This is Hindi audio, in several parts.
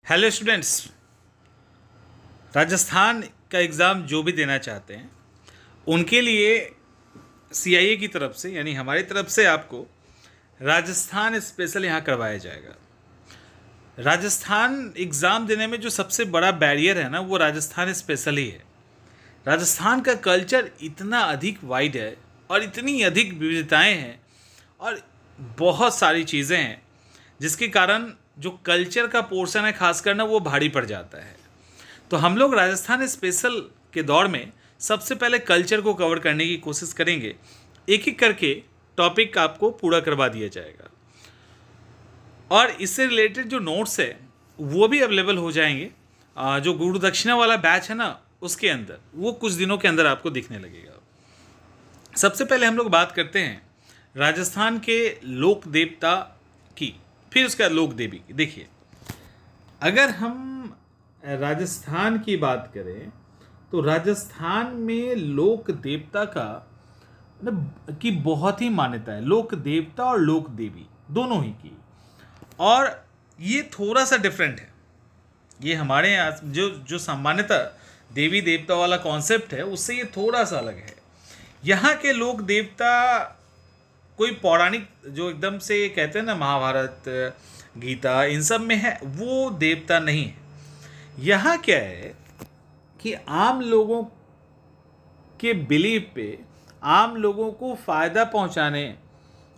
हेलो स्टूडेंट्स, राजस्थान का एग्ज़ाम जो भी देना चाहते हैं उनके लिए सीआईए की तरफ से यानी हमारी तरफ से आपको राजस्थान स्पेशल यहाँ करवाया जाएगा। राजस्थान एग्ज़ाम देने में जो सबसे बड़ा बैरियर है ना, वो राजस्थान स्पेशल ही है। राजस्थान का कल्चर इतना अधिक वाइड है और इतनी अधिक विविधताएं हैं और बहुत सारी चीज़ें हैं जिसके कारण जो कल्चर का पोर्शन है खासकर ना, वो भारी पड़ जाता है। तो हम लोग राजस्थान स्पेशल के दौर में सबसे पहले कल्चर को कवर करने की कोशिश करेंगे। एक एक करके टॉपिक आपको पूरा करवा दिया जाएगा और इससे रिलेटेड जो नोट्स है वो भी अवेलेबल हो जाएंगे। जो गुरु दक्षिणा वाला बैच है ना, उसके अंदर वो कुछ दिनों के अंदर आपको दिखने लगेगा। सबसे पहले हम लोग बात करते हैं राजस्थान के लोक देवता की, फिर उसका लोक देवी की। देखिए, अगर हम राजस्थान की बात करें तो राजस्थान में लोक देवता का की बहुत ही मान्यता है। लोक देवता और लोक देवी दोनों ही की, और ये थोड़ा सा डिफरेंट है। ये हमारे यहाँ जो सामान्यतः देवी देवता वाला कॉन्सेप्ट है उससे ये थोड़ा सा अलग है। यहाँ के लोक देवता कोई पौराणिक जो एकदम से कहते हैं ना, महाभारत गीता इन सब में है, वो देवता नहीं है। यहाँ क्या है कि आम लोगों के बिलीव पे, आम लोगों को फ़ायदा पहुँचाने,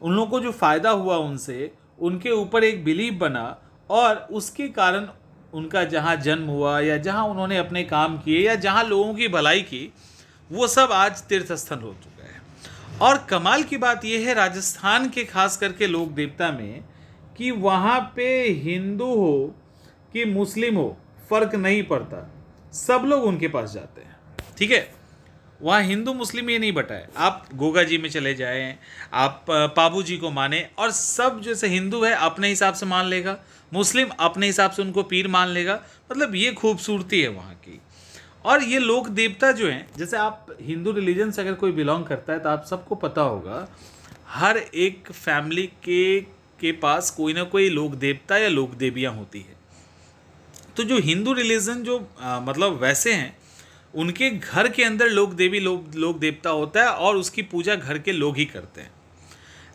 उन लोगों को जो फ़ायदा हुआ उनसे, उनके ऊपर एक बिलीव बना और उसके कारण उनका जहाँ जन्म हुआ या जहाँ उन्होंने अपने काम किए या जहाँ लोगों की भलाई की, वो सब आज तीर्थ स्थल हो चुका है। और कमाल की बात यह है राजस्थान के खास करके लोक देवता में कि वहाँ पे हिंदू हो कि मुस्लिम हो फ़र्क नहीं पड़ता, सब लोग उनके पास जाते हैं। ठीक है, वहाँ हिंदू मुस्लिम ये नहीं बटा है। आप गोगा जी में चले जाएं, आप पाबू जी को माने, और सब जैसे हिंदू है अपने हिसाब से मान लेगा, मुस्लिम अपने हिसाब से उनको पीर मान लेगा। मतलब ये खूबसूरती है वहाँ की। और ये लोक देवता जो हैं, जैसे आप हिंदू रिलीजन से अगर कोई बिलोंग करता है तो आप सबको पता होगा हर एक फैमिली के पास कोई ना कोई लोक देवता या लोक देवियाँ होती है। तो जो हिंदू रिलीजन जो मतलब वैसे हैं, उनके घर के अंदर लोक देवी लोक देवता होता है और उसकी पूजा घर के लोग ही करते हैं।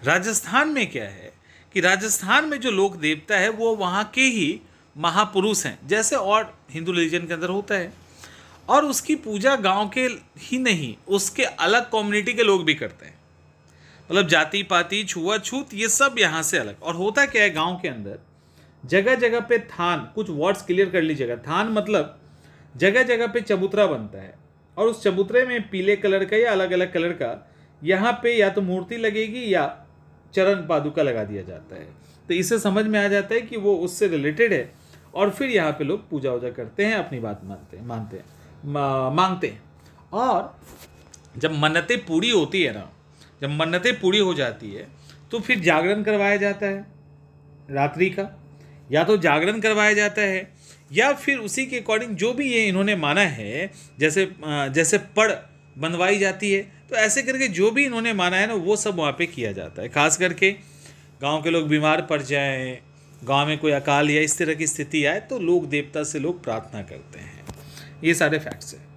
राजस्थान में क्या है कि राजस्थान में जो लोक देवता है वो वहाँ के ही महापुरुष हैं, जैसे और हिंदू रिलीजन के अंदर होता है। और उसकी पूजा गांव के ही नहीं, उसके अलग कम्युनिटी के लोग भी करते हैं। मतलब जाति पाति छुआछूत ये सब यहाँ से अलग। और होता क्या है, गांव के अंदर जगह जगह पे थान, कुछ वर्ड्स क्लियर कर लीजिएगा। थान मतलब जगह जगह पे चबूतरा बनता है और उस चबूतरे में पीले कलर का या अलग अलग कलर का यहाँ पे या तो मूर्ति लगेगी या चरण पादुका लगा दिया जाता है। तो इससे समझ में आ जाता है कि वो उससे रिलेटेड है। और फिर यहाँ पे लोग पूजा वूजा करते हैं, अपनी बात मांगते हैं। और जब मन्नतें पूरी होती है ना, जब मन्नतें पूरी हो जाती है तो फिर जागरण करवाया जाता है रात्रि का, या तो जागरण करवाया जाता है या फिर उसी के अकॉर्डिंग जो भी ये इन्होंने माना है, जैसे पड़ बनवाई जाती है। तो ऐसे करके जो भी इन्होंने माना है ना, वो सब वहाँ पे किया जाता है। खास करके गांव के लोग बीमार पड़ जाएं, गांव में कोई अकाल या इस तरह की स्थिति आए, तो लोक देवता से लोग प्रार्थना करते हैं। ये सारे फैक्ट्स हैं।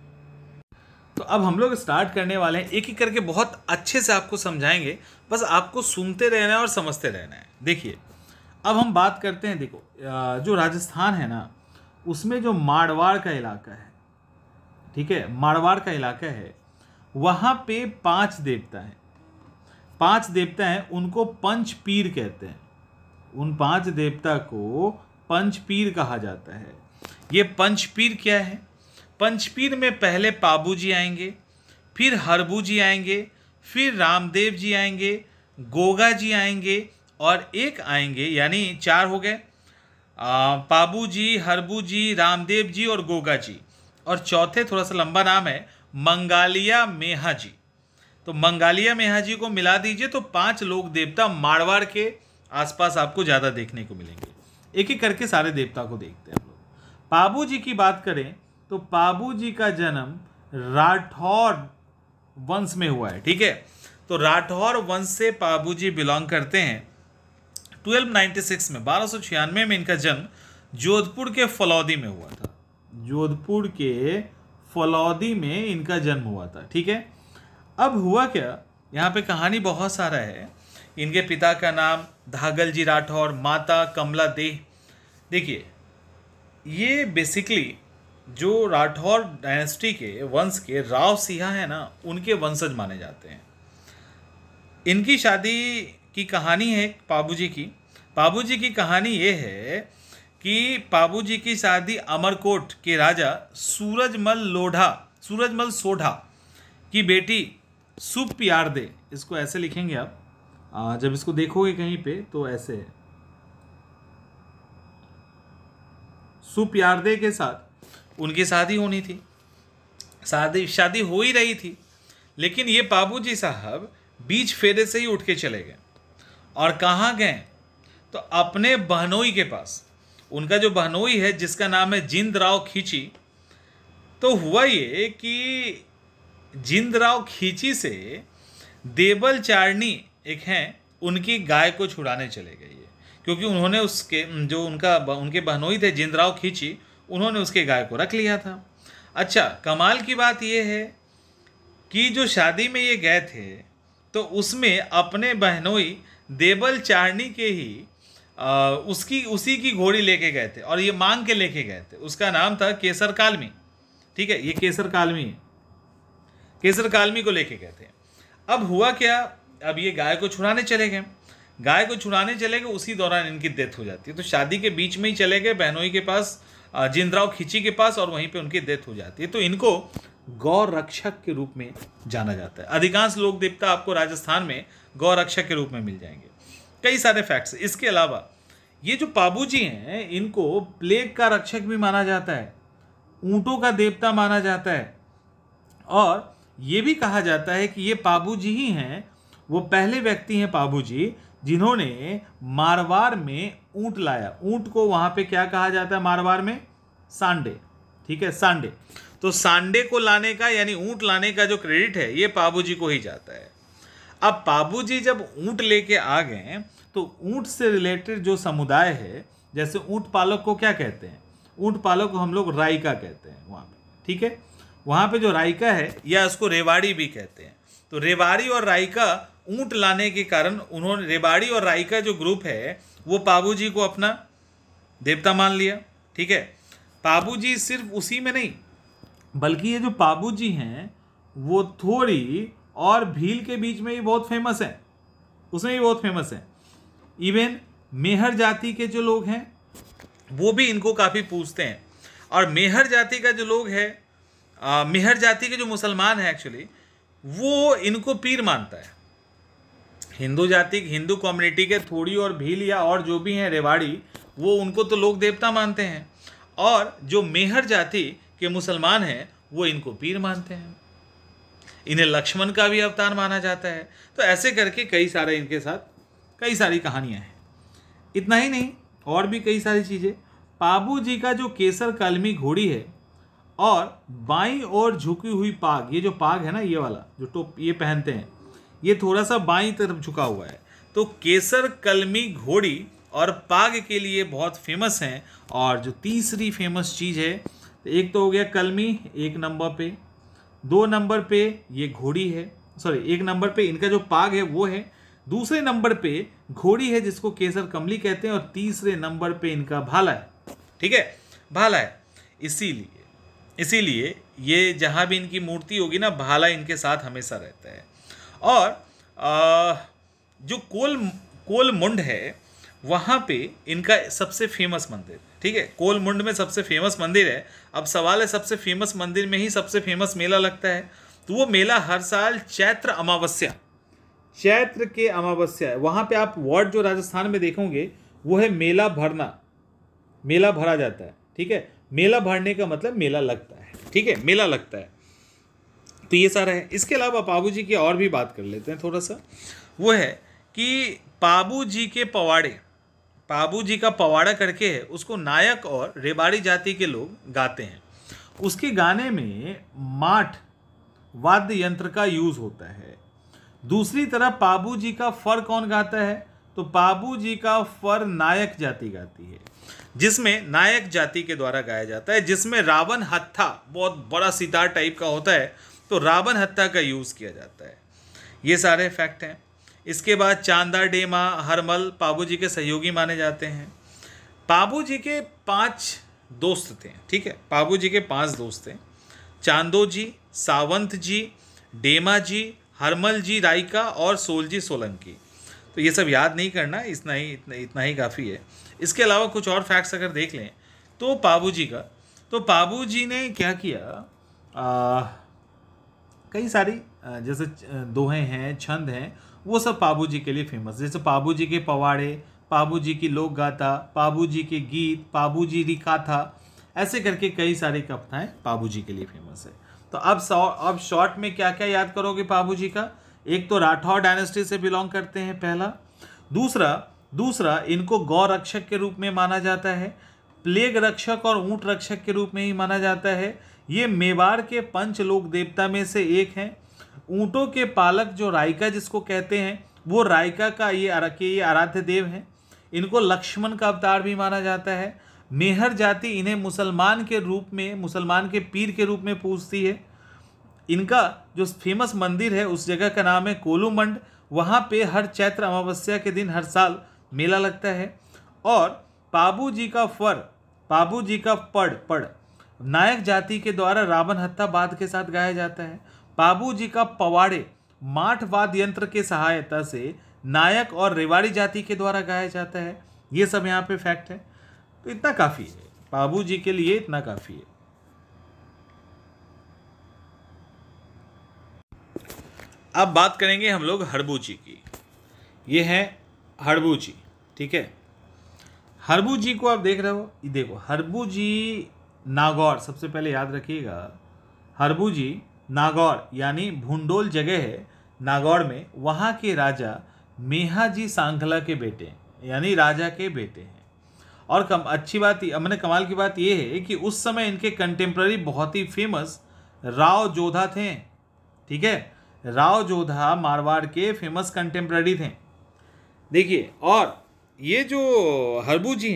तो अब हम लोग स्टार्ट करने वाले हैं, एक एक करके बहुत अच्छे से आपको समझाएंगे, बस आपको सुनते रहना है और समझते रहना है। देखिए, अब हम बात करते हैं। देखो, जो राजस्थान है ना, उसमें जो मारवाड़ का इलाका है, ठीक है, मारवाड़ का इलाका है, वहाँ पे 5 देवता हैं। 5 देवता हैं, उनको पंच पीर कहते हैं। उन 5 देवता को पंच पीर कहा जाता है। ये पंच पीर क्या है? पंचपीर में पहले पाबू जी आएंगे, फिर हरबू जी आएंगे, फिर रामदेव जी आएंगे, गोगा जी आएंगे और एक आएंगे, यानी 4 हो गए। पाबू जी, हरबू जी, रामदेव जी और गोगा जी। और चौथे थोड़ा सा लंबा नाम है, मंगालिया मेहा जी। तो मंगालिया मेहा जी को मिला दीजिए तो 5 लोक देवता मारवाड़ के आसपास आपको ज़्यादा देखने को मिलेंगे। एक एक करके सारे देवता को देखते हैं हम लोग। पाबू जी की बात करें तो पाबू जी का जन्म राठौर वंश में हुआ है। ठीक है, तो राठौर वंश से पाबू जी बिलोंग करते हैं। 1296 में 1296 में इनका जन्म जोधपुर के फलौदी में हुआ था। जोधपुर के फलौदी में इनका जन्म हुआ था। ठीक है, अब हुआ क्या, यहाँ पे कहानी बहुत सारा है। इनके पिता का नाम धागल जी राठौर, माता कमला देह। देखिए, ये बेसिकली जो राठौर डायनेस्टी के वंश के राव सिंहा है ना, उनके वंशज माने जाते हैं। इनकी शादी की कहानी है पाबूजी की। पाबूजी की कहानी ये है कि पाबूजी की शादी अमरकोट के राजा सूरजमल सोढ़ा की बेटी सुप्यारदे, इसको ऐसे लिखेंगे आप, जब इसको देखोगे कहीं पे तो ऐसे है, सुप्यारदे के साथ उनकी शादी होनी थी। शादी हो ही रही थी, लेकिन ये पाबूजी साहब बीच फेरे से ही उठ के चले गए। और कहाँ गए, तो अपने बहनोई के पास। उनका जो बहनोई है जिसका नाम है जिंदराव खींची। तो हुआ ये कि जिंदराव खींची से देबल चारनी एक हैं, उनकी गाय को छुड़ाने चले गए, क्योंकि उन्होंने उसके जो उनके बहनोई थे जिंदराव खींची, उन्होंने उसके गाय को रख लिया था। अच्छा, कमाल की बात यह है कि जो शादी में ये गए थे तो उसमें अपने बहनोई देबल चारनी के ही उसी की घोड़ी लेके गए थे, और ये मांग के लेके गए थे। उसका नाम था केसर कालमी। ठीक है, ये केसर कालमी है, केसर कालमी को लेके गए थे। अब हुआ क्या, अब ये गाय को छुड़ाने चले गए। गाय को छुड़ाने चले गए, उसी दौरान इनकी डेथ हो जाती है। तो शादी के बीच में ही चले गए बहनोई के पास, जिंदराव खींची के पास, और वहीं पे उनकी डेथ हो जाती है। तो इनको गौ रक्षक के रूप में जाना जाता है। अधिकांश लोक देवता आपको राजस्थान में गौ रक्षक के रूप में मिल जाएंगे। कई सारे फैक्ट्स। इसके अलावा ये जो पाबूजी हैं, इनको प्लेग का रक्षक भी माना जाता है, ऊंटों का देवता माना जाता है, और ये भी कहा जाता है कि ये पाबूजी ही हैं, वो पहले व्यक्ति हैं पाबूजी जिन्होंने मारवाड़ में ऊंट लाया। ऊंट को वहां पे क्या कहा जाता है मारवाड़ में, सांडे। ठीक है, सांडे। तो सांडे को लाने का, यानी ऊंट लाने का जो क्रेडिट है, ये पाबूजी को ही जाता है। अब पाबूजी जब ऊंट लेके आ गए तो ऊंट से रिलेटेड जो समुदाय है, जैसे ऊंट पालक को क्या कहते हैं, ऊंट पालक को हम लोग राइका कहते हैं वहाँ पे। ठीक है, वहाँ पे जो राइका है, या उसको रेवाड़ी भी कहते हैं। तो रेवाड़ी और राइका ऊंट लाने के कारण उन्होंने, रेवाड़ी और राइका जो ग्रुप है, वो पाबूजी को अपना देवता मान लिया। ठीक है, पाबूजी सिर्फ उसी में नहीं, बल्कि ये जो पाबूजी हैं वो थोड़ी और भील के बीच में भी बहुत फेमस है, उसमें भी बहुत फेमस है। इवन मेहर जाति के जो लोग हैं वो भी इनको काफ़ी पूजते हैं। और मेहर जाति का जो लोग है, मेहर जाति के जो मुसलमान हैं एक्चुअली, वो इनको पीर मानता है। हिंदू कम्युनिटी के थोड़ी और भील या और जो भी हैं रेवाड़ी, वो उनको तो लोक देवता मानते हैं, और जो मेहर जाति के मुसलमान हैं वो इनको पीर मानते हैं। इन्हें लक्ष्मण का भी अवतार माना जाता है। तो ऐसे करके कई सारे इनके साथ कई सारी कहानियां हैं। इतना ही नहीं, और भी कई सारी चीज़ें। पाबूजी का जो केसर कालमी घोड़ी है और बाईं ओर झुकी हुई पाग, ये जो पाग है ना, ये वाला जो टोप ये पहनते हैं, ये थोड़ा सा बाईं तरफ झुका हुआ है। तो केसर कलमी घोड़ी और पाग के लिए बहुत फेमस हैं। और जो तीसरी फेमस चीज़ है, तो एक तो हो गया कलमी एक नंबर पे, 2 नंबर पे ये घोड़ी है, सॉरी 1 नंबर पे इनका जो पाग है वो है, दूसरे नंबर पे घोड़ी है जिसको केसर कमली कहते हैं, और तीसरे नंबर पे इनका भाला है। ठीक है, भाला है। इसीलिए ये जहाँ भी इनकी मूर्ति होगी ना, भाला इनके साथ हमेशा रहता है। और जो कोलमुंड है, वहाँ पे इनका सबसे फेमस मंदिर। ठीक है, कोलमुंड में सबसे फेमस मंदिर है। अब सवाल है, सबसे फेमस मंदिर में ही सबसे फेमस मेला लगता है। तो वो मेला हर साल चैत्र के अमावस्या है। वहाँ पे आप वर्ड जो राजस्थान में देखोगे वो है मेला भरना, मेला भरा जाता है। ठीक है, मेला भरने का मतलब मेला लगता है। ठीक है, मेला लगता है। तो ये सारा है। इसके अलावा पाबूजी की और भी बात कर लेते हैं थोड़ा सा। वो है कि पाबूजी के पवाड़े, पाबूजी का पवाड़ा करके है, उसको नायक और रेवाड़ी जाति के लोग गाते हैं। उसके गाने में माठ वाद्य यंत्र का यूज होता है। दूसरी तरफ पाबूजी का फर कौन गाता है, तो पाबू जी का फर नायक जाति गाती है, जिसमें नायक जाति के द्वारा गाया जाता है, जिसमें रावण हत्था बहुत बड़ा सितार टाइप का होता है, तो रावण हत्था का यूज़ किया जाता है। ये सारे फैक्ट हैं। इसके बाद चांदा, डेमा, हरमल पाबू जी के सहयोगी माने जाते हैं। पाबू जी के 5 दोस्त थे, ठीक है, पाबू जी के 5 दोस्त थे, चांदो जी, सावंत जी, डेमा जी, हरमल जी रायका और सोलजी सोलंकी। तो ये सब याद नहीं करना, इतना ही काफ़ी है। इसके अलावा कुछ और फैक्ट्स अगर देख लें तो पाबू जी का, तो पाबू जी ने क्या किया, कई सारी जैसे दोहे हैं, छंद हैं, वो सब पाबू जी के लिए फेमस। जैसे पाबू जी के पवाड़े, पाबू जी की लोक गाथा, पाबू जी के गीत, पाबू जी की गाथा, ऐसे करके कई सारी कविताएं पाबू जी के लिए फेमस है। तो अब शॉर्ट में क्या क्या याद करोगे पाबू जी का? एक तो राठौर डायनेस्टी से बिलोंग करते हैं, पहला। दूसरा इनको गौ रक्षक के रूप में माना जाता है, प्लेग रक्षक और ऊंट रक्षक के रूप में ही माना जाता है। ये मेवाड़ के पंच लोक देवता में से एक हैं। ऊंटों के पालक जो रायका जिसको कहते हैं, वो रायका का ये आराध्य देव हैं। इनको लक्ष्मण का अवतार भी माना जाता है। मेहर जाति इन्हें मुसलमान के पीर के रूप में पूजती है। इनका जो फेमस मंदिर है उस जगह का नाम है कोलूमंड। वहाँ पे हर चैत्र अमावस्या के दिन हर साल मेला लगता है। और पाबू जी का पड़ नायक जाति के द्वारा रावण हत्था बाद के साथ गाया जाता है। पाबू जी का पवाड़े माठ वाद्य यंत्र के सहायता से नायक और रेवाड़ी जाति के द्वारा गाया जाता है। ये सब यहाँ पे फैक्ट है। तो इतना काफ़ी है, पाबू जी के लिए इतना काफ़ी है। अब बात करेंगे हम लोग हड़बू जी की। ये है हड़बू जी, ठीक है। हड़बू जी को आप देख रहे हो, ये देखो हड़बू जी नागौर, सबसे पहले याद रखिएगा, हड़बू जी नागौर यानी भुंडोल जगह है नागौर में, वहाँ के राजा मेहाजी सांखला के बेटे यानी राजा के बेटे हैं। और कमाल की बात यह है कि उस समय इनके कंटेम्प्ररी बहुत ही फेमस राव जोधा थे, ठीक है। राव जोधा मारवाड़ के फेमस कंटेम्प्ररी थे, देखिए। और ये जो हड़बू जी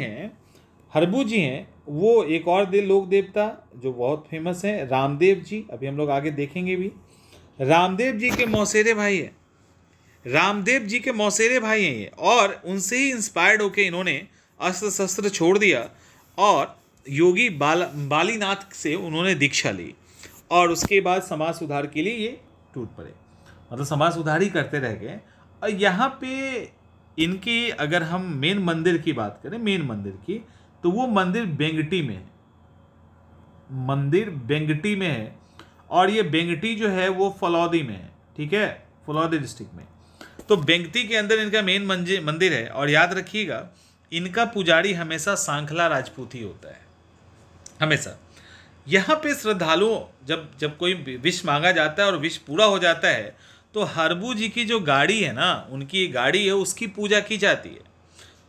हैं वो एक और लोक देवता जो बहुत फेमस है, रामदेव जी, अभी हम लोग आगे देखेंगे भी। रामदेव जी के मौसेरे भाई हैं ये, और उनसे ही इंस्पायर्ड होकर इन्होंने अस्त्र शस्त्र छोड़ दिया और योगी बालीनाथ से उन्होंने दीक्षा ली, और उसके बाद समाज सुधार के लिए ये टूट पड़े, मतलब समाज सुधार ही करते रह गए। और यहाँ पे इनकी अगर हम मेन मंदिर की बात करें, तो वो मंदिर बेंगटी में है, और ये बेंगटी जो है वो फलौदी में है, ठीक है, फलौदी डिस्ट्रिक्ट में। तो बेंगटी के अंदर इनका मेन मंदिर है। और याद रखिएगा, इनका पुजारी हमेशा सांखला राजपूत ही होता है, हमेशा। यहाँ पे श्रद्धालुओं जब कोई विश मांगा जाता है और विश पूरा हो जाता है, तो हड़बू जी की जो गाड़ी है ना, उनकी गाड़ी है, उसकी पूजा की जाती है।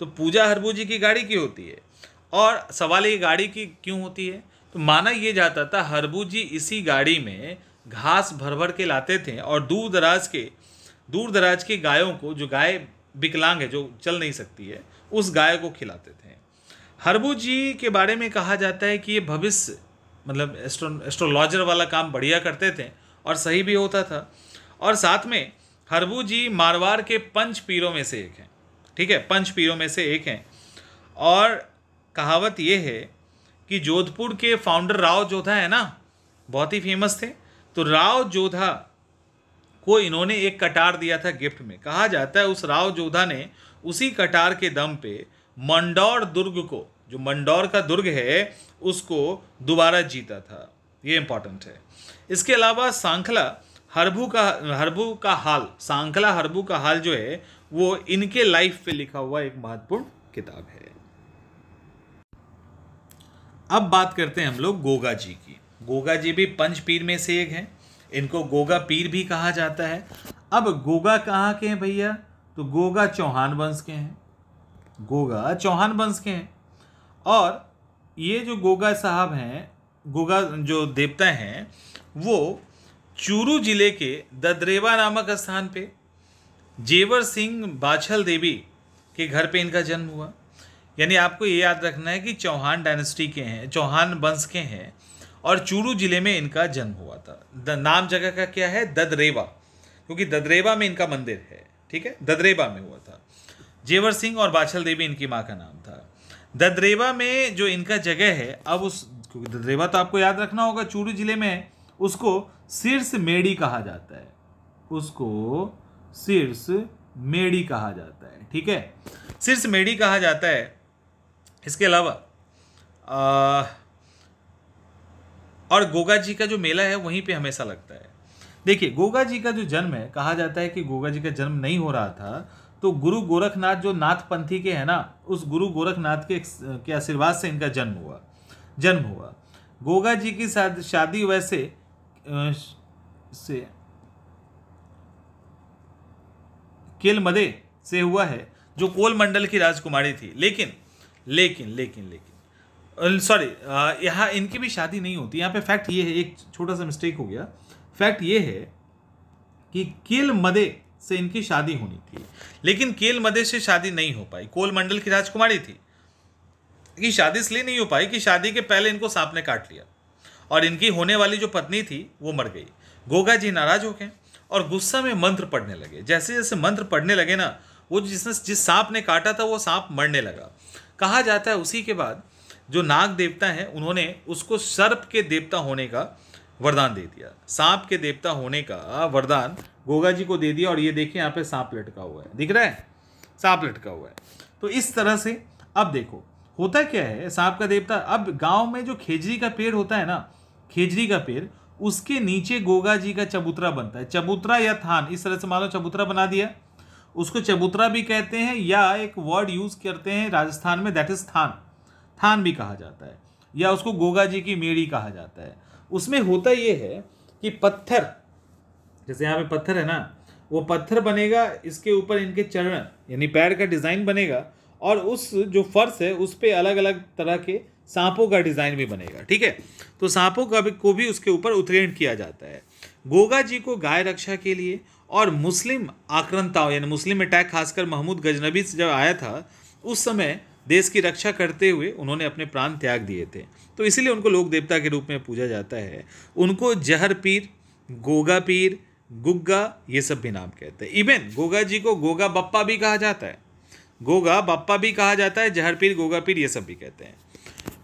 तो पूजा हड़बू जी की गाड़ी की होती है। और सवाल ये गाड़ी की क्यों होती है? तो माना ये जाता था हड़बू जी इसी गाड़ी में घास भर के लाते थे और दूर दराज के गायों को, जो गाय विकलांग है, जो चल नहीं सकती है, उस गाय को खिलाते थे। हड़बू जी के बारे में कहा जाता है कि ये भविष्य मतलब एस्ट्रोलॉजर वाला काम बढ़िया करते थे और सही भी होता था। और साथ में हड़बू जी मारवाड़ के पंच पीरों में से एक हैं, ठीक है, पंच पीरों में से एक हैं। और कहावत ये है कि जोधपुर के फाउंडर राव जोधा है ना, बहुत ही फेमस थे। तो राव जोधा को इन्होंने एक कटार दिया था गिफ्ट में। कहा जाता है उस राव जोधा ने उसी कटार के दम पे मंडौर दुर्ग को, जो मंडौर का दुर्ग है, उसको दोबारा जीता था। ये इंपॉर्टेंट है। इसके अलावा सांखला हड़बू का हाल जो है वो इनके लाइफ पे लिखा हुआ एक महत्वपूर्ण किताब है। अब बात करते हैं हम लोग गोगा जी की। गोगा जी भी पंच पीर में से एक हैं, इनको गोगा पीर भी कहा जाता है। अब गोगा कहाँ के हैं भैया? तो गोगा चौहान वंश के हैं। और ये जो गोगा साहब हैं, गोगा जो देवता हैं, वो चूरू जिले के ददरेवा नामक स्थान पे जेवर सिंह बाछल देवी के घर पे इनका जन्म हुआ। यानी आपको ये याद रखना है कि चौहान डायनेस्टी के हैं, चौहान वंश के हैं, और चूरू जिले में इनका जन्म हुआ था। नाम जगह का क्या है? ददरेवा, क्योंकि ददरेवा में इनका मंदिर है, ठीक है, ददरेवा में हुआ था। जेवर सिंह और बाछल देवी इनकी माँ का नाम था। ददरेवा में जो इनका जगह है, अब उस, क्योंकि ददरेवा तो आपको याद रखना होगा चूरू जिले में है, उसको शीर्ष मेड़ी कहा जाता है, उसको शीर्ष मेड़ी कहा जाता है, ठीक है, शीर्ष मेड़ी कहा जाता है। इसके अलावा और गोगा जी का जो मेला है वहीं पे हमेशा लगता है। देखिए, गोगा जी का जो जन्म है, कहा जाता है कि गोगा जी का जन्म नहीं हो रहा था, तो गुरु गोरखनाथ जो नाथ पंथी के हैं ना, उस गुरु गोरखनाथ के आशीर्वाद से इनका जन्म हुआ। गोगा जी की शादी वैसे से केलमदे से हुआ है, जो कोल मंडल की राजकुमारी थी। लेकिन सॉरी, यहाँ इनकी भी शादी नहीं होती। यहाँ पे फैक्ट ये है, एक छोटा सा मिस्टेक हो गया। फैक्ट ये है कि केलमदे से इनकी शादी होनी थी, लेकिन केलमदे से शादी नहीं हो पाई। कोल मंडल की राजकुमारी थी, कि शादी इसलिए नहीं हो पाई कि शादी के पहले इनको सांप ने काट लिया और इनकी होने वाली जो पत्नी थी वो मर गई। गोगा जी नाराज हो गए और गुस्सा में मंत्र पढ़ने लगे। जैसे जैसे मंत्र पढ़ने लगे ना, वो जिस सांप ने काटा था वो सांप मरने लगा। कहा जाता है उसी के बाद जो नाग देवता हैं उन्होंने उसको सर्प के देवता होने का वरदान दे दिया। सांप के देवता होने का वरदान गोगा जी को दे दिया। और ये देखिए यहाँ पे सांप लटका हुआ है, दिख रहा है, सांप लटका हुआ है। तो इस तरह से अब देखो होता क्या है, सांप का देवता। अब गांव में जो खेजरी का पेड़ होता है ना, खेजरी का पेड़, उसके नीचे गोगा जी का चबूतरा बनता है। चबूतरा या थान, इस तरह से मान लो चबूतरा बना दिया, उसको चबूतरा भी कहते हैं, या एक वर्ड यूज करते हैं राजस्थान में, दैट इज थान भी कहा जाता है, या उसको गोगा जी की मेड़ी कहा जाता है। उसमें होता ये है कि पत्थर, जैसे यहाँ पे पत्थर है ना, वो पत्थर बनेगा, इसके ऊपर इनके चरण यानी पैर का डिजाइन बनेगा, और उस जो फर्श है उस पे अलग अलग तरह के सांपों का डिजाइन भी बनेगा, ठीक है। तो सांपों को भी उसके ऊपर उत्कीर्ण किया जाता है। गोगा जी को गाय रक्षा के लिए और मुस्लिम आक्रांताओं यानी मुस्लिम अटैक, खासकर महमूद गजनबी से जब आया था, उस समय देश की रक्षा करते हुए उन्होंने अपने प्राण त्याग दिए थे। तो इसीलिए उनको लोक देवता के रूप में पूजा जाता है। उनको जहर पीर, गोगा पीर, गुग्गा, ये सब भी नाम कहते हैं। इवन गोगा जी को गोगा बप्पा भी कहा जाता है, गोगा बप्पा भी कहा जाता है, जहर पीर, गोगा पीर, ये सब भी कहते हैं।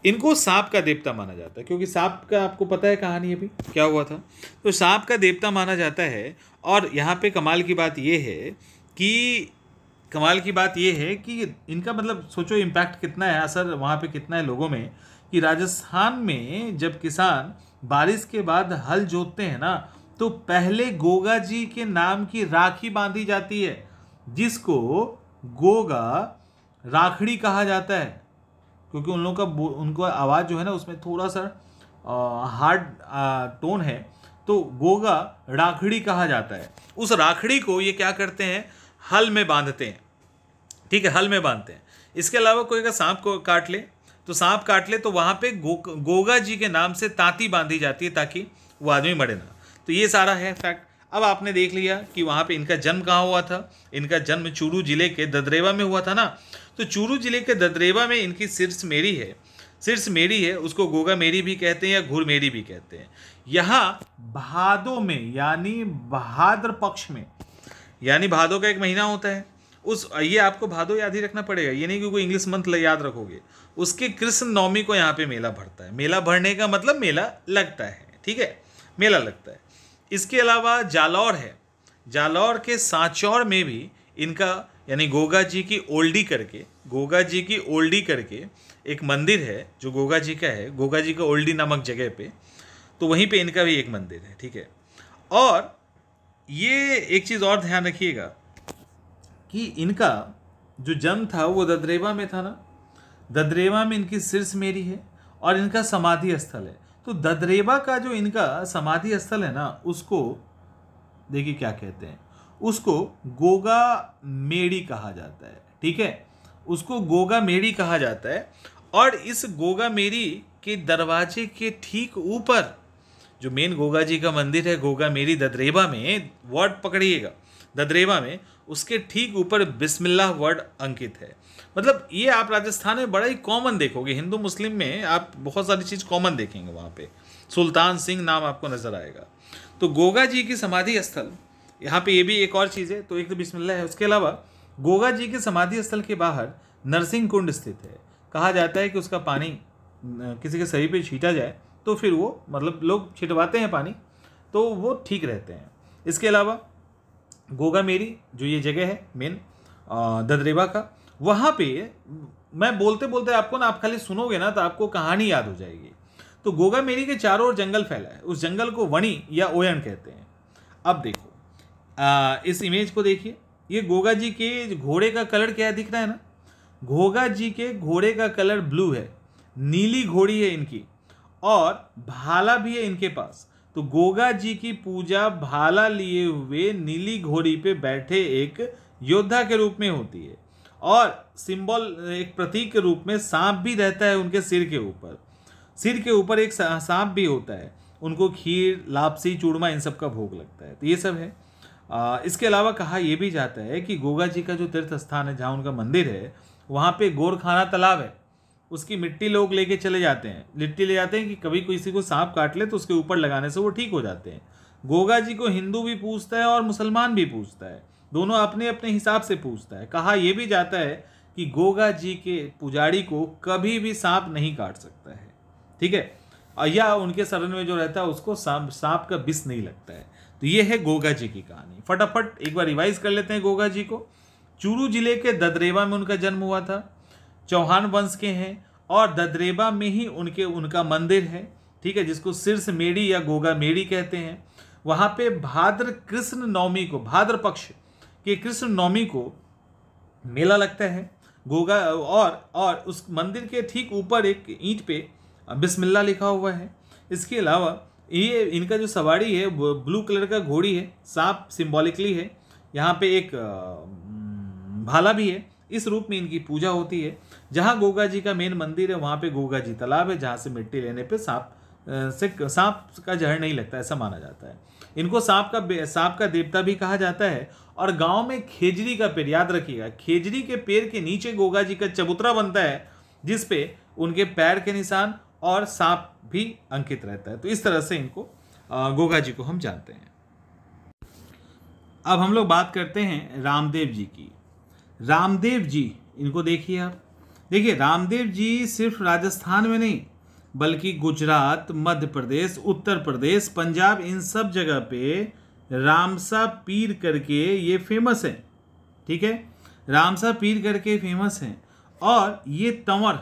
इनको सांप का देवता माना जाता है, क्योंकि सांप का आपको पता है कहानी अभी क्या हुआ था। तो सांप का देवता माना जाता है। और यहाँ पे कमाल की बात ये है कि इनका मतलब सोचो इम्पैक्ट कितना है, असर वहाँ पे कितना है लोगों में, कि राजस्थान में जब किसान बारिश के बाद हल जोतते हैं ना, तो पहले गोगा जी के नाम की राखी बांधी जाती है, जिसको गोगा राखड़ी कहा जाता है, क्योंकि उन लोगों का उनका आवाज़ जो है ना उसमें थोड़ा सा हार्ड टोन है, तो गोगा राखड़ी कहा जाता है। उस राखड़ी को ये क्या करते हैं, हल में बांधते हैं, ठीक है, हल में बांधते हैं। इसके अलावा कोई अगर सांप को काट ले तो वहाँ पे गोगा जी के नाम से तांती बांधी जाती है, ताकि वो आदमी मरे ना। तो ये सारा है फैक्ट। अब आपने देख लिया कि वहाँ पे इनका जन्म कहाँ हुआ था। इनका जन्म चूरू जिले के ददरेवा में हुआ था ना। तो चूरू जिले के ददरेवा में इनकी शीर्ष मेरी है, उसको गोगा मेरी भी कहते हैं या घुर मेरी भी कहते हैं। यहाँ भादों में यानी भाद्र पक्ष में, यानी भादों का एक महीना होता है, ये आपको भादो याद ही रखना पड़ेगा, ये नहीं कि कोई इंग्लिश मंथ याद रखोगे। उसके कृष्ण नवमी को यहाँ पे मेला भरता है। मेला भरने का मतलब मेला लगता है, ठीक है, मेला लगता है। इसके अलावा जालौर है, जालौर के सांचौर में भी इनका यानी गोगा जी की ओल्डी करके एक मंदिर है जो गोगा जी का है, गोगा जी का ओल्डी नामक जगह पे। तो वहीं पे इनका भी एक मंदिर है, ठीक है। और ये एक चीज़ और ध्यान रखिएगा कि इनका जो जन्म था वो ददरेवा में था ना, ददरेवा में इनकी शीर्ष मेरी है और इनका समाधि स्थल है। तो ददरेवा का जो इनका समाधि स्थल है ना, उसको देखिए क्या कहते हैं, उसको गोगा मेड़ी कहा जाता है, ठीक है, उसको गोगा मेड़ी कहा जाता है। और इस गोगा मेड़ी के दरवाजे के ठीक ऊपर जो मेन गोगा जी का मंदिर है, गोगा मेड़ी ददरेवा में, वर्ड पकड़िएगा, ददरेवा में, उसके ठीक ऊपर बिस्मिल्लाह वर्ड अंकित है। मतलब ये आप राजस्थान में बड़ा ही कॉमन देखोगे, हिंदू मुस्लिम में आप बहुत सारी चीज़ कॉमन देखेंगे। वहाँ पे सुल्तान सिंह नाम आपको नज़र आएगा। तो गोगा जी की समाधि स्थल, यहाँ पे ये भी एक और चीज़ है, तो एक तो बिस्मिल्लाह है। उसके अलावा गोगा जी के समाधि स्थल के बाहर नरसिंह कुंड स्थित है। कहा जाता है कि उसका पानी किसी के शरीर पे छीटा जाए तो फिर वो, मतलब लोग छिटवाते हैं पानी, तो वो ठीक रहते हैं। इसके अलावा गोगा मेरी जो ये जगह है मेन ददरेवा का, वहाँ पे मैं बोलते बोलते आपको ना, आप खाली सुनोगे ना तो आपको कहानी याद हो जाएगी। तो गोगा मेरी के चारों ओर जंगल फैला है, उस जंगल को वणी या ओयन कहते हैं। अब देखो इस इमेज को देखिए, ये गोगा जी के घोड़े का कलर क्या है, दिख रहा है ना। गोगा जी के घोड़े का कलर ब्लू है, नीली घोड़ी है इनकी, और भाला भी है इनके पास। तो गोगा जी की पूजा भाला लिए हुए नीली घोड़ी पे बैठे एक योद्धा के रूप में होती है, और सिंबल एक प्रतीक के रूप में सांप भी रहता है उनके सिर के ऊपर। सिर के ऊपर एक सांप भी होता है। उनको खीर, लापसी, चूरमा इन सब का भोग लगता है। तो ये सब है। इसके अलावा कहा यह भी जाता है कि गोगा जी का जो तीर्थ स्थान है, जहाँ उनका मंदिर है, वहाँ पे गोरखाना तालाब है। उसकी मिट्टी लोग लेके चले जाते हैं, लिट्टी ले जाते हैं कि कभी किसी को सांप काट ले तो उसके ऊपर लगाने से वो ठीक हो जाते हैं। गोगा जी को हिंदू भी पूजता है और मुसलमान भी पूजता है, दोनों अपने अपने हिसाब से पूजता है। कहा यह भी जाता है कि गोगा जी के पुजारी को कभी भी सांप नहीं काट सकता है, ठीक है, या उनके शरण में जो रहता है उसको सांप का विष नहीं लगता है। तो ये है गोगा जी की कहानी। फटाफट एक बार रिवाइज कर लेते हैं गोगा जी को। चूरू जिले के ददरेवा में उनका जन्म हुआ था। चौहान वंश के हैं और ददरेवा में ही उनका मंदिर है, ठीक है, जिसको सिरस मेड़ी या गोगा मेड़ी कहते हैं। वहाँ पे भाद्र कृष्ण नवमी को, भाद्र पक्ष के कृष्ण नवमी को मेला लगता है गोगा, और उस मंदिर के ठीक ऊपर एक ईंट पे बिस्मिल्लाह लिखा हुआ है। इसके अलावा ये इनका जो सवारी है वो ब्लू कलर का घोड़ी है, सांप सिंबॉलिकली है। यहाँ पे एक भाला भी है। इस रूप में इनकी पूजा होती है। जहाँ गोगा जी का मेन मंदिर है वहाँ पे गोगा जी तालाब है, जहाँ से मिट्टी लेने पे सांप का जहर नहीं लगता, ऐसा माना जाता है। इनको सांप का देवता भी कहा जाता है। और गांव में खेजड़ी का पेड़, याद रखिएगा, खेजड़ी के पेड़ के नीचे गोगा जी का चबूतरा बनता है, जिस पे उनके पैर के निशान और सांप भी अंकित रहता है। तो इस तरह से इनको गोगा जी को हम जानते हैं। अब हम लोग बात करते हैं रामदेव जी की। रामदेव जी, इनको देखिए आप, देखिए रामदेव जी सिर्फ राजस्थान में नहीं बल्कि गुजरात, मध्य प्रदेश, उत्तर प्रदेश, पंजाब, इन सब जगह पे रामसा पीर करके ये फेमस है, ठीक है, रामसा पीर करके फेमस है। और ये तंवर,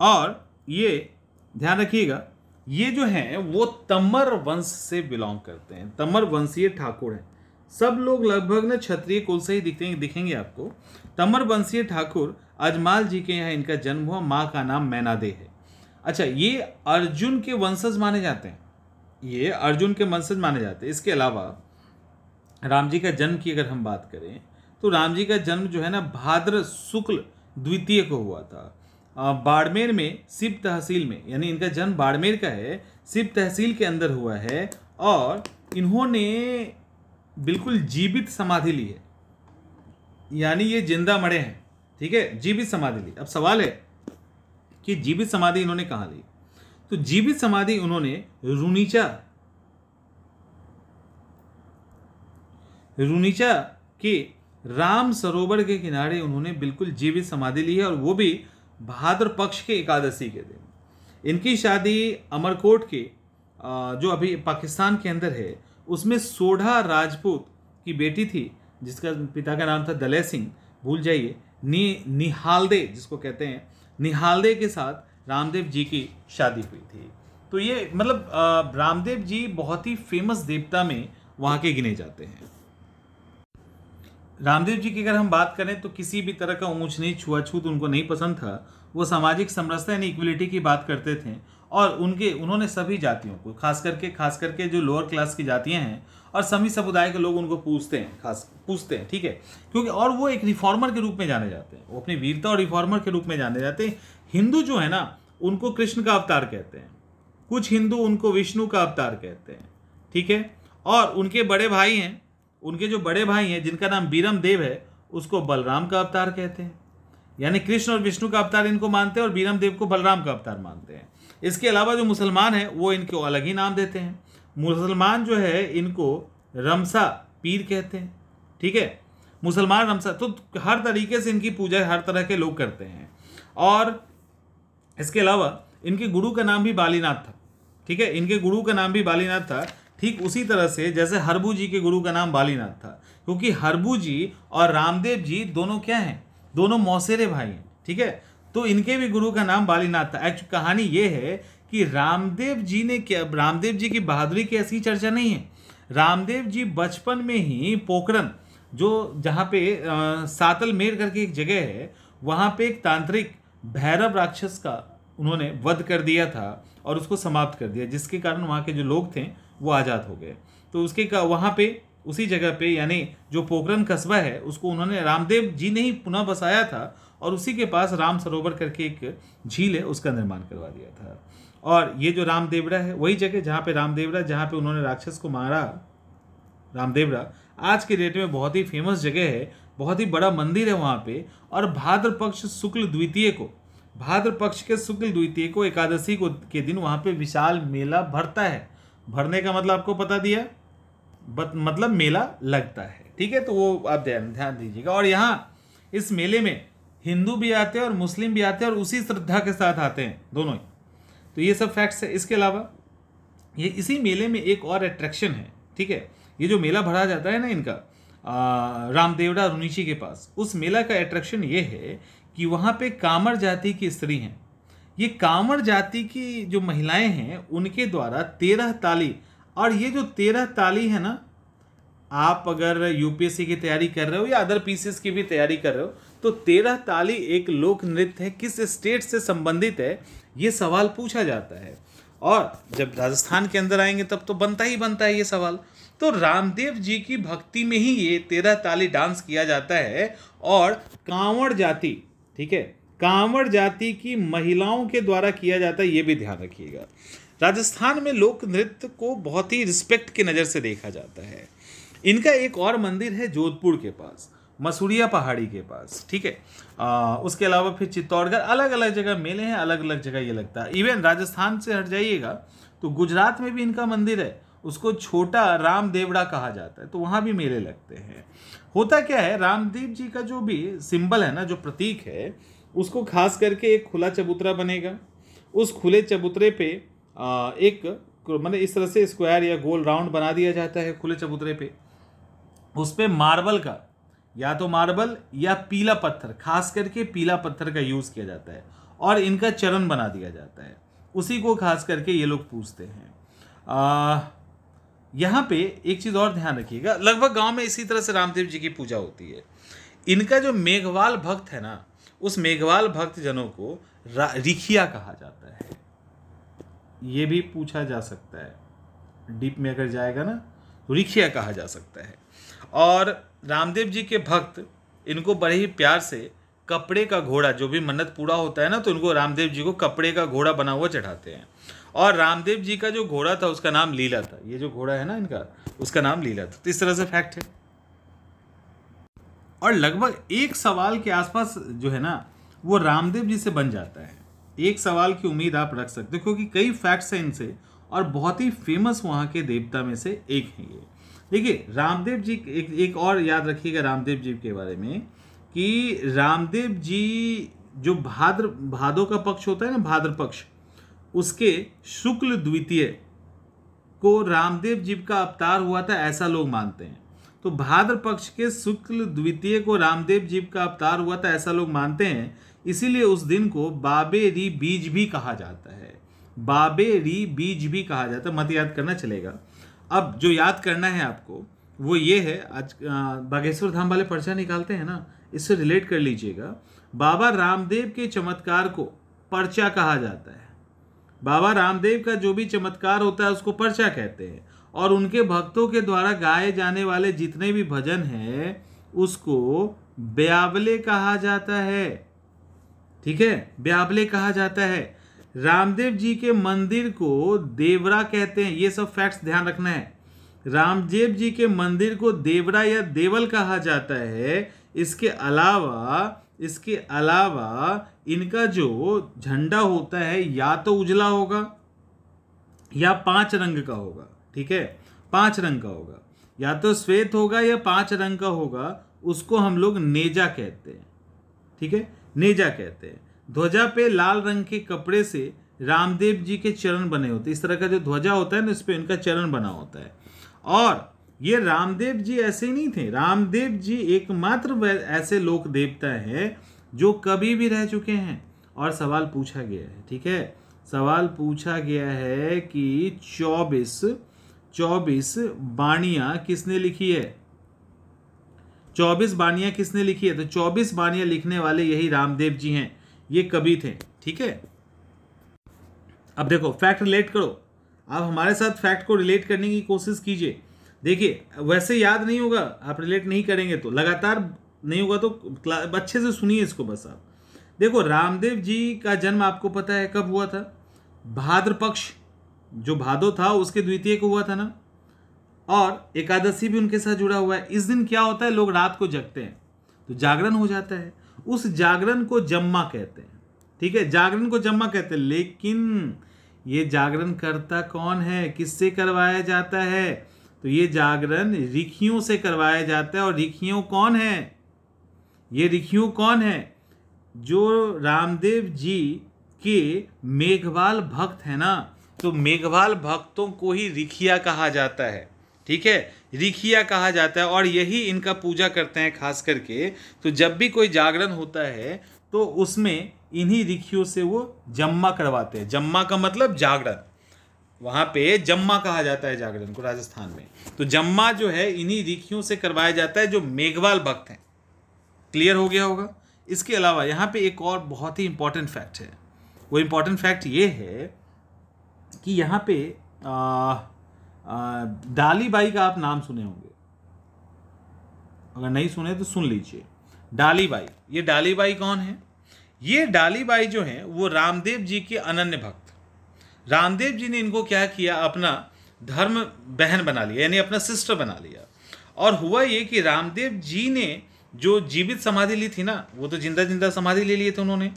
और ये ध्यान रखिएगा, ये जो हैं वो तंवर वंश से बिलोंग करते हैं, तंवर वंशीय ठाकुर हैं। सब लोग लगभग ना क्षत्रिय कुल से ही दिखेंगे आपको। तंवर वंशीय ठाकुर अजमाल जी के यहाँ इनका जन्म हुआ। माँ का नाम मैनादे है। अच्छा, ये अर्जुन के वंशज माने जाते हैं, ये अर्जुन के वंशज माने जाते हैं। इसके अलावा राम जी का जन्म की अगर हम बात करें तो राम जी का जन्म जो है ना भाद्र शुक्ल द्वितीय को हुआ था, बाड़मेर में सिब तहसील में, यानी इनका जन्म बाड़मेर का है, सिब तहसील के अंदर हुआ है। और इन्होंने बिल्कुल जीवित समाधि ली है, यानी ये जिंदा मरे हैं, ठीक है, जीवित समाधि ली। अब सवाल है कि जीवित समाधि इन्होंने कहाँ ली? तो जीवित समाधि उन्होंने रुनीचा के राम सरोवर के किनारे उन्होंने बिल्कुल जीवित समाधि ली है, और वो भी भाद्र पक्ष के एकादशी के दिन। इनकी शादी अमरकोट के जो अभी पाकिस्तान के अंदर है उसमें सोढ़ा राजपूत की बेटी थी, जिसका पिता का नाम था दलय सिंह, भूल जाइए, निहालदे जिसको कहते हैं, निहालदे के साथ रामदेव जी की शादी हुई थी। तो ये मतलब रामदेव जी बहुत ही फेमस देवता में वहाँ के गिने जाते हैं। रामदेव जी की अगर हम बात करें तो किसी भी तरह का ऊंच नीच छुआछूत उनको नहीं पसंद था। वो सामाजिक समरसता यानी इक्वलिटी की बात करते थे, और उन्होंने सभी जातियों को, खास करके जो लोअर क्लास की जातियां हैं और सभी समुदाय के लोग उनको पूछते हैं, ठीक है, क्योंकि और वो एक रिफॉर्मर के रूप में जाने जाते हैं, वो अपनी वीरता और रिफॉर्मर के रूप में जाने जाते हैं। हिंदू जो है ना उनको कृष्ण का अवतार कहते हैं, कुछ हिंदू उनको विष्णु का अवतार कहते हैं, ठीक है। और उनके बड़े भाई हैं, उनके जो बड़े भाई हैं जिनका नाम बीरम देव है, उसको बलराम का अवतार कहते हैं। यानी कृष्ण और विष्णु का अवतार इनको मानते हैं और बीरम देव को बलराम का अवतार मानते हैं। इसके अलावा जो मुसलमान हैं वो इनको अलग ही नाम देते हैं। मुसलमान जो है इनको रमसा पीर कहते हैं, ठीक है। मुसलमान रमसा, तो हर तरीके से इनकी पूजा हर तरह के लोग करते हैं। और इसके अलावा इनके गुरु का नाम भी बालीनाथ था, ठीक है। इनके गुरु का नाम भी बालीनाथ था, ठीक उसी तरह से जैसे हरबू जी के गुरु का नाम बालीनाथ था, क्योंकि हरबू जी और रामदेव जी दोनों क्या हैं, दोनों मौसेरे भाई हैं, ठीक है। तो इनके भी गुरु का नाम बालीनाथ था। एक्चुअली कहानी ये है कि रामदेव जी ने क्या, रामदेव जी की बहादुरी की ऐसी चर्चा नहीं है। रामदेव जी बचपन में ही पोखरन, जो जहाँ पे सातलमेर करके एक जगह है, वहाँ पे एक तांत्रिक भैरव राक्षस का उन्होंने वध कर दिया था और उसको समाप्त कर दिया, जिसके कारण वहाँ के जो लोग थे वो आज़ाद हो गए। तो उसके का वहाँ पे उसी जगह पे, यानी जो पोखरन कस्बा है, उसको उन्होंने रामदेव जी ने ही पुनः बसाया था और उसी के पास राम सरोवर करके एक झील है, उसका निर्माण करवा दिया था। और ये जो रामदेवरा है वही जगह जहाँ पे रामदेवरा, जहाँ पे उन्होंने राक्षस को मारा, रामदेवरा आज के डेट में बहुत ही फेमस जगह है, बहुत ही बड़ा मंदिर है वहाँ पे। और भाद्र पक्ष शुक्ल द्वितीय को, भाद्र पक्ष के शुक्ल द्वितीय को, एकादशी को के दिन वहाँ पे विशाल मेला भरता है। भरने का मतलब आपको बता दिया, मतलब मेला लगता है, ठीक है। तो वो आप ध्यान दीजिएगा। और यहाँ इस मेले में हिंदू भी आते हैं और मुस्लिम भी आते हैं और उसी श्रद्धा के साथ आते हैं दोनों ही। तो ये सब फैक्ट्स है। इसके अलावा ये इसी मेले में एक और अट्रैक्शन है, ठीक है। ये जो मेला भरा जाता है ना इनका रामदेवरा रुनीची के पास, उस मेला का अट्रैक्शन ये है कि वहाँ पे कांवर जाति की स्त्री हैं। ये कांवर जाति की जो महिलाएं हैं उनके द्वारा 13 ताली, और ये जो 13 ताली है ना, आप अगर यूपीएससी की तैयारी कर रहे हो या अदर पीसीएस की भी तैयारी कर रहे हो, तो 13 ताली एक लोक नृत्य है, किस स्टेट से संबंधित है, ये सवाल पूछा जाता है। और जब राजस्थान के अंदर आएंगे तब तो बनता ही बनता है ये सवाल। तो रामदेव जी की भक्ति में ही ये 13 ताली डांस किया जाता है। और कांवड़ जाति, ठीक है, कांवड़ जाति की महिलाओं के द्वारा किया जाता है, ये भी ध्यान रखिएगा। राजस्थान में लोक नृत्य को बहुत ही रिस्पेक्ट की नज़र से देखा जाता है। इनका एक और मंदिर है जोधपुर के पास, मसूरिया पहाड़ी के पास, ठीक है। उसके अलावा फिर चित्तौड़गढ़, अलग अलग जगह मेले हैं, अलग अलग जगह ये लगता है। इवन राजस्थान से हट जाइएगा तो गुजरात में भी इनका मंदिर है, उसको छोटा रामदेवड़ा कहा जाता है, तो वहाँ भी मेले लगते हैं। होता क्या है, रामदेव जी का जो भी सिंबल है ना, जो प्रतीक है, उसको खास करके एक खुला चबूतरा बनेगा। उस खुले चबूतरे पे एक मतलब इस तरह से स्क्वायर या गोल राउंड बना दिया जाता है खुले चबूतरे पे। उस पे मार्बल का, या तो मार्बल या पीला पत्थर, खास करके पीला पत्थर का यूज़ किया जाता है, और इनका चरण बना दिया जाता है। उसी को खास करके ये लोग पूजते हैं। यहाँ पे एक चीज़ और ध्यान रखिएगा, लगभग गांव में इसी तरह से रामदेव जी की पूजा होती है। इनका जो मेघवाल भक्त है ना, उस मेघवाल भक्त जनों को रिखिया कहा जाता है। ये भी पूछा जा सकता है, डीप में अगर जाएगा ना तो रिखिया कहा जा सकता है। और रामदेव जी के भक्त इनको बड़े ही प्यार से कपड़े का घोड़ा, जो भी मन्नत पूरा होता है ना, तो इनको रामदेव जी को कपड़े का घोड़ा बना हुआ चढ़ाते हैं। और रामदेव जी का जो घोड़ा था उसका नाम लीला था। ये जो घोड़ा है ना इनका, उसका नाम लीला था। तो इस तरह से फैक्ट है। और लगभग एक सवाल के आसपास जो है ना वो रामदेव जी से बन जाता है। एक सवाल की उम्मीद आप रख सकते हो, क्योंकि कई फैक्ट्स हैं इनसे, और बहुत ही फेमस वहाँ के देवता में से एक है ये। देखिए रामदेव जी, एक और याद रखिएगा रामदेव जी के बारे में, कि रामदेव जी जो भादो का पक्ष होता है ना, भाद्र पक्ष, उसके शुक्ल द्वितीय को रामदेव जी का अवतार हुआ था, ऐसा लोग मानते हैं। तो भाद्र पक्ष के शुक्ल द्वितीय को रामदेव जी का अवतार हुआ था, ऐसा लोग मानते हैं। इसीलिए उस दिन को बाबे री बीज भी कहा जाता है। बाबे री बीज भी कहा जाता है, मत याद करना चलेगा। अब जो याद करना है आपको वो ये है, आज बागेश्वर धाम वाले पर्चा निकालते हैं ना, इससे रिलेट कर लीजिएगा। बाबा रामदेव के चमत्कार को पर्चा कहा जाता है। बाबा रामदेव का जो भी चमत्कार होता है उसको पर्चा कहते हैं। और उनके भक्तों के द्वारा गाए जाने वाले जितने भी भजन हैं उसको ब्यावले कहा जाता है, ठीक है, ब्यावले कहा जाता है। रामदेव जी के मंदिर को देवरा कहते हैं। ये सब फैक्ट्स ध्यान रखना है। रामदेव जी के मंदिर को देवड़ा या देवल कहा जाता है। इसके अलावा इनका जो झंडा होता है या तो उजला होगा या 5 रंग का होगा। ठीक है, 5 रंग का होगा, या तो श्वेत होगा या 5 रंग का होगा। उसको हम लोग नेजा कहते हैं। ठीक है, नेजा कहते हैं। ध्वजा पे लाल रंग के कपड़े से रामदेव जी के चरण बने होते हैं। इस तरह का जो ध्वजा होता है ना, इस पे इनका चरण बना होता है। और ये रामदेव जी ऐसे ही नहीं थे। रामदेव जी एकमात्र ऐसे लोक देवता है जो कभी भी रह चुके हैं। और सवाल पूछा गया है, ठीक है, सवाल पूछा गया है कि 24 बाणियां किसने लिखी है? 24 बाणियां किसने लिखी है? तो 24 बाणियां लिखने वाले यही रामदेव जी हैं। ये कवि थे। ठीक है, अब देखो फैक्ट रिलेट करो। आप हमारे साथ फैक्ट को रिलेट करने की कोशिश कीजिए। देखिए, वैसे याद नहीं होगा, आप रिलेट नहीं करेंगे तो, लगातार नहीं होगा तो अच्छे से सुनिए इसको बस आप। देखो, रामदेव जी का जन्म आपको पता है कब हुआ था? भाद्र पक्ष, जो भादो था उसके द्वितीय को हुआ था ना। और एकादशी भी उनके साथ जुड़ा हुआ है। इस दिन क्या होता है, लोग रात को जगते हैं तो जागरण हो जाता है। उस जागरण को जम्मा कहते हैं। ठीक है, जागरण को जम्मा कहते हैं। लेकिन ये जागरण करता कौन है, किससे करवाया जाता है? तो ये जागरण ऋखियों से करवाया जाता है। और ऋखियों कौन है? ये ऋखियों कौन है? जो रामदेव जी के मेघवाल भक्त है ना, तो मेघवाल भक्तों को ही ऋखिया कहा जाता है। ठीक है, ऋखिया कहा जाता है। और यही इनका पूजा करते हैं खास करके। तो जब भी कोई जागरण होता है तो उसमें इन्हीं ऋखियों से वो जम्मा करवाते हैं। जम्मा का मतलब जागरण, वहाँ पे जम्मा कहा जाता है जागरण को राजस्थान में। तो जम्मा जो है इन्हीं ऋखियों से करवाया जाता है जो मेघवाल भक्त हैं। क्लियर हो गया होगा। इसके अलावा यहाँ पे एक और बहुत ही इंपॉर्टेंट फैक्ट है। वो इंपॉर्टेंट फैक्ट ये है कि यहाँ पे डाली बाई का आप नाम सुने होंगे, अगर नहीं सुने तो सुन लीजिए। डाली बाई, ये डाली बाई कौन है? ये डाली बाई जो है वो रामदेव जी के अनन्य भक्त। रामदेव जी ने इनको क्या किया, अपना धर्म बहन बना लिया, यानी अपना सिस्टर बना लिया। और हुआ ये कि रामदेव जी ने जो जीवित समाधि ली थी ना, वो तो जिंदा जिंदा समाधि ले लिए थे उन्होंने।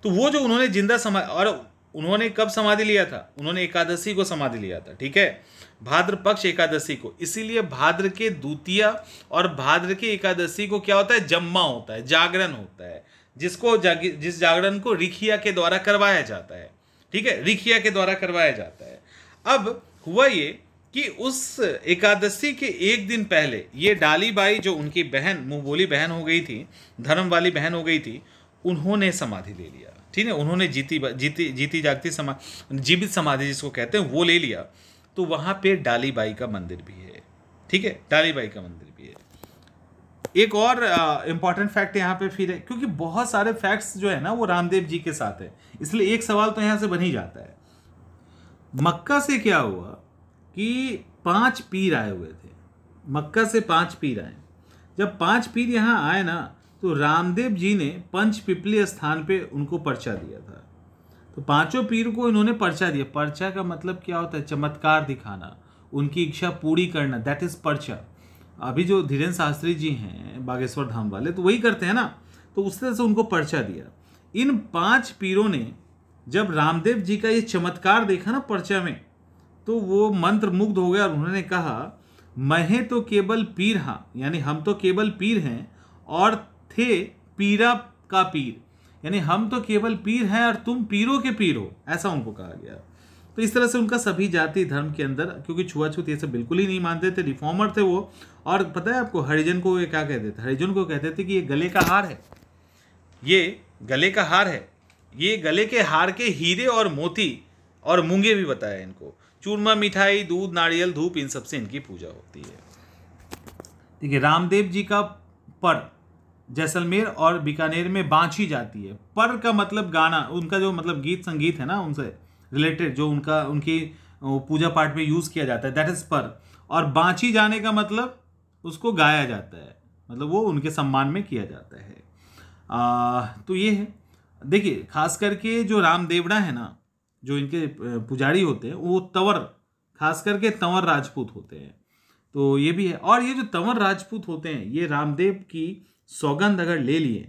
तो वो जो उन्होंने जिंदा समाधि, और उन्होंने कब समाधि लिया था? उन्होंने एकादशी को समाधि लिया था। ठीक है, भाद्र पक्ष एकादशी को। इसीलिए भाद्र के द्वितीया और भाद्र के एकादशी को क्या होता है? जम्मा होता है, जागरण होता है, जिस जागरण को ऋखिया के द्वारा करवाया जाता है। ठीक है, ऋखिया के द्वारा करवाया जाता है। अब हुआ ये कि उस एकादशी के एक दिन पहले ये डाली बाई, जो उनकी बहन, मुंह बोली बहन हो गई थी, धर्म वाली बहन हो गई थी, उन्होंने समाधि ले लिया। ठीक है, उन्होंने जीती जागती जीवित समाधि जिसको कहते हैं वो ले लिया। तो वहाँ पे डाली बाई का मंदिर भी है। ठीक है, डाली बाई का मंदिर भी है। एक और इंपॉर्टेंट फैक्ट यहाँ पे फिर है, क्योंकि बहुत सारे फैक्ट्स जो है ना वो रामदेव जी के साथ है, इसलिए एक सवाल तो यहाँ से बन ही जाता है। मक्का से क्या हुआ कि 5 पीर आए हुए थे। मक्का से 5 पीर आए। जब 5 पीर यहाँ आए ना, तो रामदेव जी ने पंचपिपली स्थान पे उनको पर्चा दिया था। तो 5 पीर को इन्होंने पर्चा दिया। पर्चा का मतलब क्या होता है? चमत्कार दिखाना, उनकी इच्छा पूरी करना, दैट इज पर्चा। अभी जो धीरेन्द्र शास्त्री जी हैं बागेश्वर धाम वाले, तो वही करते हैं ना। तो उस तरह से उनको पर्चा दिया। इन 5 पीरों ने जब रामदेव जी का ये चमत्कार देखा ना पर्चा में, तो वो मंत्र मुग्ध हो गया और उन्होंने कहा, मैं तो केवल पीर हाँ, यानी हम तो केवल पीर हैं और थे पीरा का पीर, यानी हम तो केवल पीर हैं और तुम पीरों के पीर हो, ऐसा उनको कहा गया। तो इस तरह से उनका सभी जाति धर्म के अंदर, क्योंकि छुआछूत ये सब बिल्कुल ही नहीं मानते थे, रिफॉर्मर थे वो। और पता है आपको हरिजन को ये क्या कहते थे? हरिजन को कहते थे कि ये गले का हार है, ये गले का हार है, ये गले के हार के हीरे और मोती और मूंगे भी बताया इनको। चूरमा, मिठाई, दूध, नारियल, धूप, इन सब से इनकी पूजा होती है। ठीक है, रामदेव जी का पर जैसलमेर और बीकानेर में बांची जाती है। पर का मतलब गाना, उनका जो मतलब गीत संगीत है ना, उनसे रिलेटेड जो उनकी पूजा पाठ में यूज किया जाता है, दैट इज पर। और बांची जाने का मतलब उसको गाया जाता है, मतलब वो उनके सम्मान में किया जाता है। तो ये है। देखिए, खास करके जो रामदेवड़ा है ना, जो इनके पुजारी होते हैं, वो तंवर, खास करके तंवर राजपूत होते हैं। तो ये भी है। और ये जो तंवर राजपूत होते हैं, ये रामदेव की सौगंध अगर ले लिए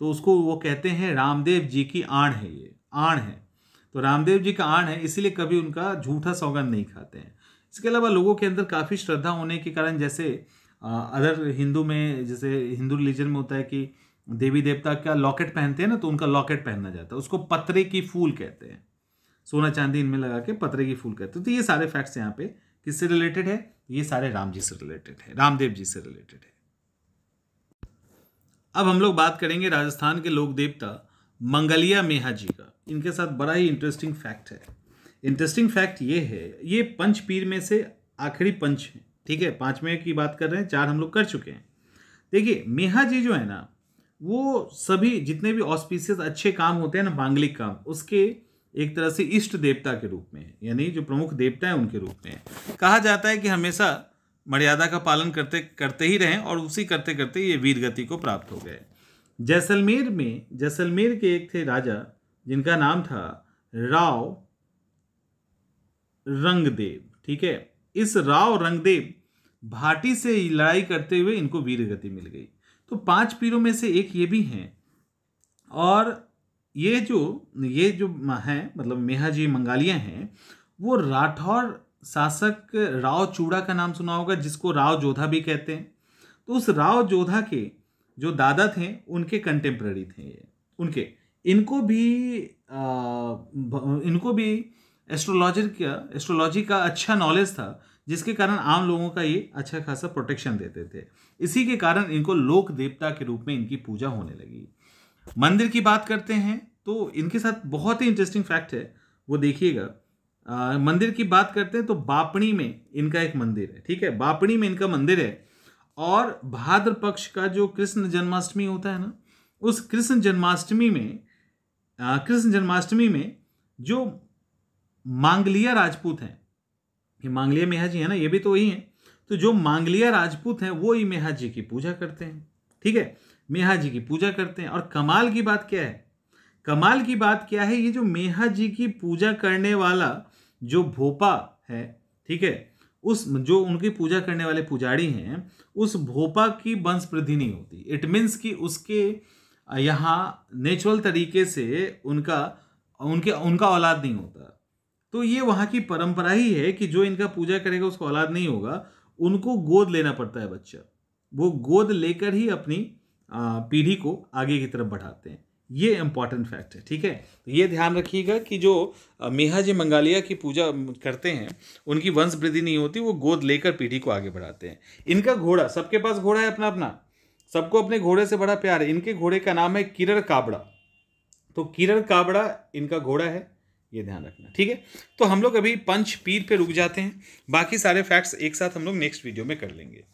तो उसको वो कहते हैं रामदेव जी की आण है, ये आण है। तो रामदेव जी का आण है, इसीलिए कभी उनका झूठा सौगंध नहीं खाते हैं। इसके अलावा लोगों के अंदर काफ़ी श्रद्धा होने के कारण, जैसे अदर हिंदू में, जैसे हिंदू रिलीजन में होता है कि देवी देवता का लॉकेट पहनते हैं ना, तो उनका लॉकेट पहनना जाता है, उसको पत्रे की फूल कहते हैं, सोना चांदी इनमें लगा के पत्रे की फूल कहते हैं। तो ये सारे फैक्ट्स यहाँ पे किससे रिलेटेड है? ये सारे राम जी से रिलेटेड है, रामदेव जी से रिलेटेड है। अब हम लोग बात करेंगे राजस्थान के लोक देवता मंगलिया मेहा जी का। इनके साथ बड़ा ही इंटरेस्टिंग फैक्ट है। इंटरेस्टिंग फैक्ट ये है, ये पंच पीर में से आखिरी पंच है, ठीक है, 5वें की बात कर रहे हैं, 4 हम लोग कर चुके हैं। देखिए मेहा जी जो है ना, वो सभी जितने भी ऑस्पिशियस अच्छे काम होते हैं ना, मांगलिक काम, उसके एक तरह से इष्ट देवता के रूप में, यानी जो प्रमुख देवता है उनके रूप में कहा जाता है कि हमेशा मर्यादा का पालन करते ही रहें, और उसी करते करते ये वीर गति को प्राप्त हो गए। जैसलमेर के एक थे राजा जिनका नाम था राव रंगदेव, ठीक है। इस राव रंगदेव भाटी से लड़ाई करते हुए इनको वीर गति मिल गई। तो 5 पीरों में से एक ये भी हैं। और ये जो हैं, मतलब मेहा जी मंगालिया हैं, वो राठौर शासक राव चूड़ा का नाम सुना होगा, जिसको राव जोधा भी कहते हैं। तो उस राव जोधा के जो दादा थे, उनके कंटेम्प्रेरी थे ये, उनके इनको भी एस्ट्रोलॉजी का अच्छा नॉलेज था, जिसके कारण आम लोगों का ये अच्छा खासा प्रोटेक्शन देते थे। इसी के कारण इनको लोक देवता के रूप में इनकी पूजा होने लगी। मंदिर की बात करते हैं तो इनके साथ बहुत ही इंटरेस्टिंग फैक्ट है, वो देखिएगा। मंदिर की बात करते हैं तो बापणी में इनका एक मंदिर है, ठीक है, बापणी में इनका मंदिर है। और भाद्र पक्ष का जो कृष्ण जन्माष्टमी होता है ना, उस कृष्ण जन्माष्टमी में जो मांगलिया राजपूत हैं, ये मांगलिया मेहा जी है ना, ये भी तो वही हैं। तो जो मांगलिया राजपूत हैं वो ही मेहा जी की पूजा करते हैं, ठीक है, मेहा जी की पूजा करते हैं। और कमाल की बात क्या है, ये जो मेहा जी की पूजा करने वाला जो भोपा है, ठीक है, उस जो उनकी पूजा करने वाले पुजारी हैं, उस भोपा की वंश वृद्धि नहीं होती। इट मीन्स कि उसके यहाँ नेचुरल तरीके से उनका औलाद नहीं होता। तो ये वहाँ की परंपरा ही है कि जो इनका पूजा करेगा उसको औलाद नहीं होगा, उनको गोद लेना पड़ता है बच्चा। वो गोद लेकर ही अपनी पीढ़ी को आगे की तरफ बढ़ाते हैं। ये इंपॉर्टेंट फैक्ट है, ठीक है। तो ये ध्यान रखिएगा कि जो मेहा जी मंगालिया की पूजा करते हैं, उनकी वंश वृद्धि नहीं होती, वो गोद लेकर पीढ़ी को आगे बढ़ाते हैं। इनका घोड़ा, सबके पास घोड़ा है अपना अपना, सबको अपने घोड़े से बड़ा प्यार है। इनके घोड़े का नाम है किरण काबड़ा। तो किरण काबड़ा इनका घोड़ा है, ये ध्यान रखना, ठीक है। तो हम लोग अभी पंच पीर पे रुक जाते हैं, बाकी सारे फैक्ट्स एक साथ हम लोग नेक्स्ट वीडियो में कर लेंगे।